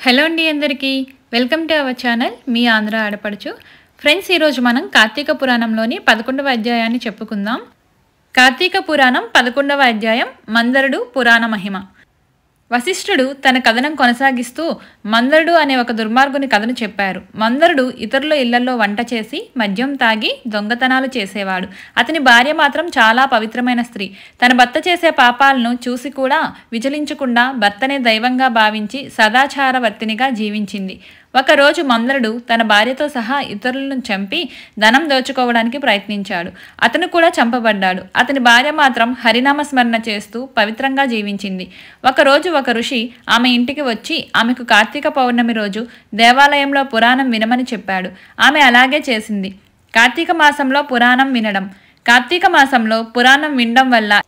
Hello అండి అందరికీ welcome to our channel మీ ఆంధ్ర ఆడపడుచు ఫ్రెండ్స్ ఈరోజు మనం కార్తీక పురాణంలోని 11వ అధ్యాయాన్ని చెప్పుకుందాం. కార్తీక పురాణం 11వ అధ్యాయం మందరుడు పురాణ మహిమ. వశిష్ఠుడు తన కథనం కొనసాగిస్తూ మందరుడు అనే ఒక దుర్మార్గుని కథను చెప్పారు. మందరుడు ఇతరుల ఇళ్లలో వంట చేసి మద్యం తాగి దొంగతనాలు చేసేవాడు. అతని భార్య మాత్రం చాలా పవిత్రమైన స్త్రీ. తన భర్త చేసే పాపాలను చూసి కూడా విచలించకుండా భర్తనే దైవంగా భావించి సదాచారవర్తినిగా జీవించింది. ఒకరోజు మందరుడు తన భార్యతో సహా ఇతరులను చంపి ధనం దోచుకోవడానికి ప్రయత్నించాడు. అతను కూడా చంపబడ్డాడు. అతని భార్య మాత్రం హరినామస్మరణ చేస్తూ పవిత్రంగా జీవించింది. ఒకరోజు ఒక ఋషి ఆమె ఇంటికి వచ్చి ఆమెకు కార్తీక పౌర్ణమి రోజు దేవాలయంలో పురాణం వినమని చెప్పాడు. ఆమె అలాగే చేసింది. కార్తీక మాసంలో పురాణం వినడం. కార్తీక మాసంలో పురాణం వినడం వల్ల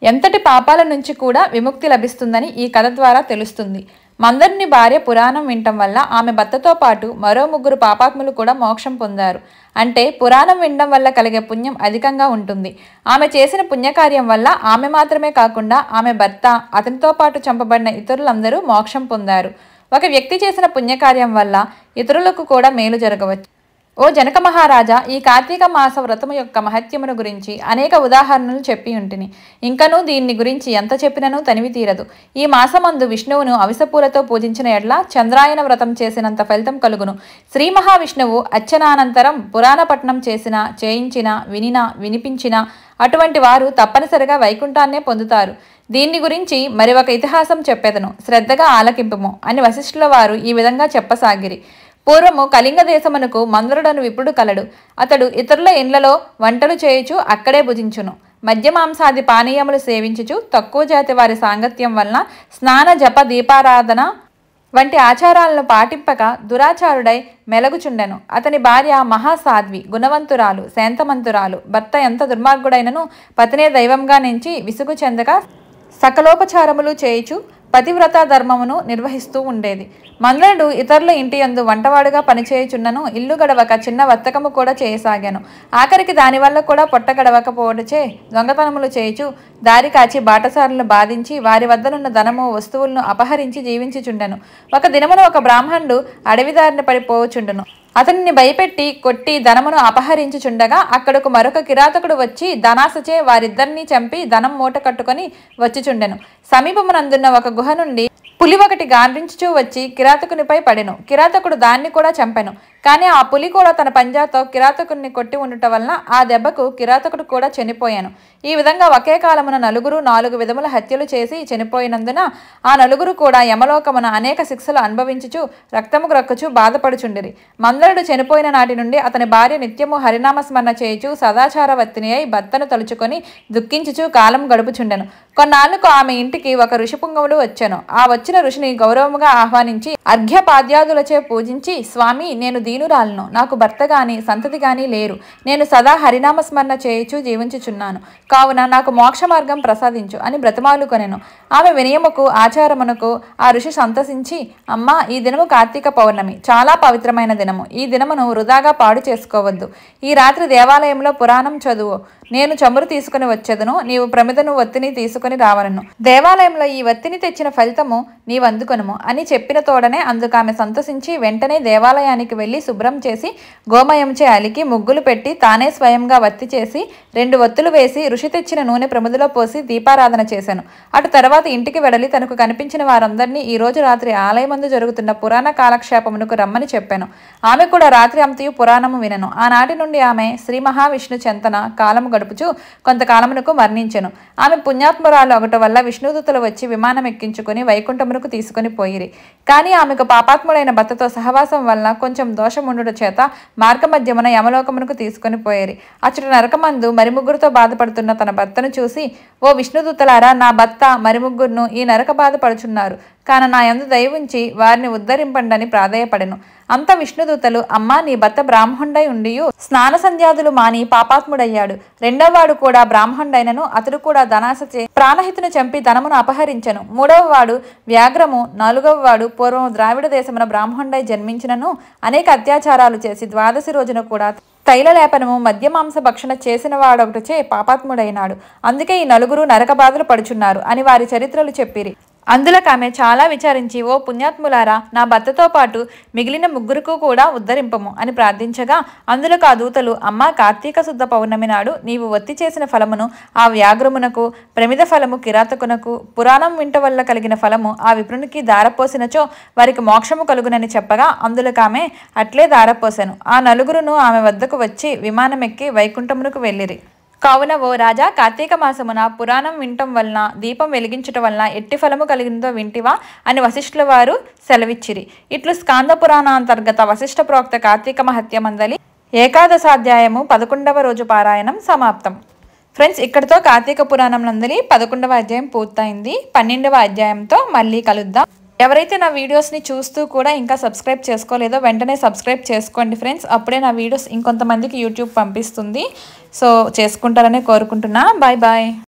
ఎంతటి పాపాల నుంచి కూడా విముక్తి లభిస్తుందని ఈ కథ ద్వారా తెలుస్తుంది. మందరుని భార్య పురాణం వినటం వల్ల ఆమె భర్తతో పాటు మరో 3 పాపాత్ములు కూడా మోక్షం పొందారు. అంటే పురాణం వినడం వల్ల కలిగే పుణ్యం అధికంగా ఉంటుంది. ఆమె చేసిన పుణ్యకార్యం వల్ల ఆమె మాత్రమే కాకుండా ఆమె భర్త, అతనితో పాటు చంపబడిన ఇతరులందరూ మోక్షం పొందారు. ఒక వ్యక్తి చేసిన పుణ్యకార్యం వల్ల ఇతరులకు కూడా మేలు జరగవచ్చు. ఓ జనక మహారాజా, ఈ కార్తీక మాస వ్రతము యొక్క మహత్యమును గురించి అనేక ఉదాహరణలు చెప్పి ఉంటిని. ఇంకనూ దీన్ని గురించి ఎంత చెప్పినను తనివి తీరదు. ఈ మాసమందు విష్ణువును అవిసపూలతో పూజించిన ఎడ్ల చంద్రాయన వ్రతం చేసినంత ఫలితం కలుగును. శ్రీ మహావిష్ణువు అర్చనానంతరం పురాణ పఠనం చేయించిన వినిపించిన అటువంటి వారు తప్పనిసరిగా వైకుంఠాన్నే పొందుతారు. దీన్ని గురించి మరి ఒక ఇతిహాసం చెప్పెదను, శ్రద్ధగా ఆలకింపుము అని వశిష్ఠుల వారు ఈ విధంగా చెప్పసాగిరి. పూర్వము కళింగ దేశమునకు మందరుడను విప్రుడు కలడు. అతడు ఇతరుల ఇండ్లలో వంటలు చేయుచు అక్కడే భుజించును. మద్యమాంసాది పానీయములు సేవించుచు తక్కువ జాతి వారి సాంగత్యం వలన స్నాన జప దీపారాధన వంటి ఆచారాలను పాటింపక దురాచారుడై మెలగుచుండెను. అతని భార్య మహాసాధ్వి, గుణవంతురాలు, శాంతమంతురాలు. భర్త ఎంత దుర్మార్గుడైనను పతినే దైవంగా నుంచి విసుగు చెందక సకలోపచారములు చేయుచు పతివ్రత ధర్మమును నిర్వహిస్తూ ఉండేది. మందరుడు ఇతరుల ఇంటి యందు వంటవాడుగా పనిచేయుచున్నను ఇల్లు గడవక చిన్న వర్తకము కూడా చేయసాగాను. ఆఖరికి దానివల్ల కూడా పొట్ట గడవకపోవడచే దొంగతనములు చేయుచు దారి కాచి బాటసారులను బాధించి వారి వద్దనున్న ధనము వస్తువులను అపహరించి జీవించుచుండెను. ఒక దినమున ఒక బ్రాహ్మణుడు అడవిదారిన పడిపోవచుండును. అతనిని భయపెట్టి కొట్టి ధనమును అపహరించుచుండగా అక్కడకు మరొక కిరాతకుడు వచ్చి ధనాసచే వారిద్దరినీ చంపి ధనం మూట కట్టుకొని వచ్చిచుండెను. సమీపమునందున్న ఒక గుహ నుండి పులి ఒకటి గాండ్రించుచూ వచ్చి కిరాతకునిపై పడెను. కిరాతకుడు దాన్ని కూడా చంపెను. కానీ ఆ పులి కూడా తన పంజాతో కిరాతకుడిని కొట్టి ఉండటం వలన ఆ దెబ్బకు కిరాతకుడు కూడా చనిపోయాను. ఈ విధంగా ఒకే కాలమున 4 విధముల హత్యలు చేసి చనిపోయినందున ఆ 4 కూడా యమలోకమున అనేక శిక్షలు అనుభవించుచు రక్తము గ్రక్కుచు బాధపడుచుండిరి. మందరుడు చనిపోయిన నాటి నుండి అతని భార్య నిత్యము హరినామస్మరణ చేయుచు సదాచారవర్తిని అయి భర్తను తలుచుకొని దుఃఖించుచు కాలం గడుపుచుండెను. కొన్నాళ్లకు ఆమె ఇంటికి ఒక ఋషిపుంగవుడు వచ్చెను. ఆ వచ్చిన ఋషిని గౌరవముగా ఆహ్వానించి అర్ఘ్యపాద్యాదులచే పూజించి, స్వామి, నేను దీనురాలను, నాకు భర్త గాని సంతతి గాని లేరు. నేను సదా హరినామస్మరణ చేయుచు జీవించుచున్నాను. కావున నాకు మోక్ష మార్గం ప్రసాదించు అని బ్రతమాలుకొనెను. ఆమె వినయముకు ఆచారమునకు ఆ ఋషి సంతసించి, అమ్మా, ఈ దినము కార్తీక పౌర్ణమి, చాలా పవిత్రమైన దినము. ఈ దినమును వృధాగా పాడు చేసుకోవద్దు. ఈ రాత్రి దేవాలయంలో పురాణం చదువు. నేను చమురు తీసుకుని వచ్చేదను, నీవు ప్రమిదను ఒత్తిని తీసుకుని రావలను. దేవాలయంలో ఈ ఒత్తిని తెచ్చిన ఫలితము నీవందుకొనుము అని చెప్పిన తోడనే అందుకామె సంతోషించి వెంటనే దేవాలయానికి వెళ్లి శుభ్రం చేసి గోమయంచే అలికి ముగ్గులు పెట్టి తానే స్వయంగా వత్తి చేసి 2 ఒత్తులు వేసి ఋషి తెచ్చిన నూనె ప్రమిదలో పోసి దీపారాధన చేశాను. అటు తర్వాత ఇంటికి వెడలి తనకు కనిపించిన వారందరినీ ఈ రోజు రాత్రి ఆలయమందు జరుగుతున్న పురాణ కాలక్షేపమునకు రమ్మని చెప్పాను. ఆమె కూడా రాత్రి అంతయు పురాణము వినను. ఆనాటి నుండి ఆమె శ్రీ మహావిష్ణు చెంతన కాలము గడుపుచు కొంతకాలమునకు మరణించెను. ఆమె పుణ్యాత్మురాలు ఒకటి వల్ల విష్ణుదూతలు వచ్చి విమానం ఎక్కించుకుని వైకుంఠమునకు తీసుకుని పోయిరి. కానీ ఆమెకు పాపాత్ముడైన భర్తతో సహవాసం వలన కొంచెం దోషముండుట చేత మార్గమధ్యమున యమలోకమునకు తీసుకుని పోయిరి. అచ్చట నరకమందు మరి 3తో బాధపడుతున్న తన భర్తను చూసి, ఓ విష్ణుదూతలారా, నా భర్త మరి 3ను ఈ నరక బాధపడుచున్నారు. కాన నా యందు దయ ఉంచి వారిని ఉద్ధరింపండని ప్రాధేయపడెను. అంత విష్ణుదూతలు, అమ్మా, నీ భర్త బ్రాహ్మణుడై ఉండియు స్నాన సంధ్యాదులు మాని పాపాత్ముడయ్యాడు. 2వ కూడా బ్రాహ్మణుడైనను అతడు కూడా ధనాసచే ప్రాణహితును చంపి ధనమును అపహరించెను. 3వ వ్యాఘ్రము, 4వ పూర్వము ద్రావిడ దేశమున బ్రాహ్మణుడై జన్మించినను అనేక అత్యాచారాలు చేసి ద్వాదశి రోజున కూడా తైలలేపనము మద్యమాంస భక్షణ చేసిన వాడొకటిచే పాపాత్ముడైనాడు. అందుకే ఈ 4 నరక బాధలు పడుచున్నారు అని వారి చరిత్రలు చెప్పిరి. అందులోకి ఆమె చాలా విచారించి, ఓ పుణ్యాత్ములారా, నా భర్తతో పాటు మిగిలిన ముగ్గురుకు కూడా ఉద్ధరింపము అని ప్రార్థించగా, అందులోకి ఆ దూతలు, అమ్మ, కార్తీక శుద్ధ పౌర్ణమి నాడు నీవు ఒత్తి చేసిన ఫలమును ఆ వ్యాఘ్రమునకు, ప్రమిద ఫలము కిరాతకునకు, పురాణం వింట వల్ల కలిగిన ఫలము ఆ విప్రునికి దారపోసినచో వారికి మోక్షము కలుగునని చెప్పగా, అందులోకి ఆమె అట్లే దారపోసెను. ఆ నలుగురును ఆమె వద్దకు వచ్చి విమానమెక్కి వైకుంఠమునకు వెళ్ళిరి. కావున ఓ రాజా, కార్తీక మాసమున పురాణం వినటం వలన, దీపం వెలిగించటం వలన ఎట్టి ఫలము కలిగిందో వింటివా అని వశిష్ఠుల వారు సెలవిచ్చిరి. ఇట్లు స్కాంద పురాణాంతర్గత వశిష్ఠ ప్రోక్త కార్తీక మహత్యమందలి ఏకాదశాధ్యాయము 11వ రోజు పారాయణం సమాప్తం. ఫ్రెండ్స్, ఇక్కడితో కార్తీక పురాణం నందలి 11వ అధ్యాయం పూర్తయింది. 12వ అధ్యాయంతో మళ్ళీ కలుద్దాం. ఎవరైతే నా వీడియోస్ని చూస్తూ కూడా ఇంకా సబ్స్క్రైబ్ చేసుకోలేదో వెంటనే సబ్స్క్రైబ్ చేసుకోండి ఫ్రెండ్స్. అప్పుడే నా వీడియోస్ ఇంకొంతమందికి యూట్యూబ్ పంపిస్తుంది. సో చేసుకుంటారని కోరుకుంటున్నా. Bye bye.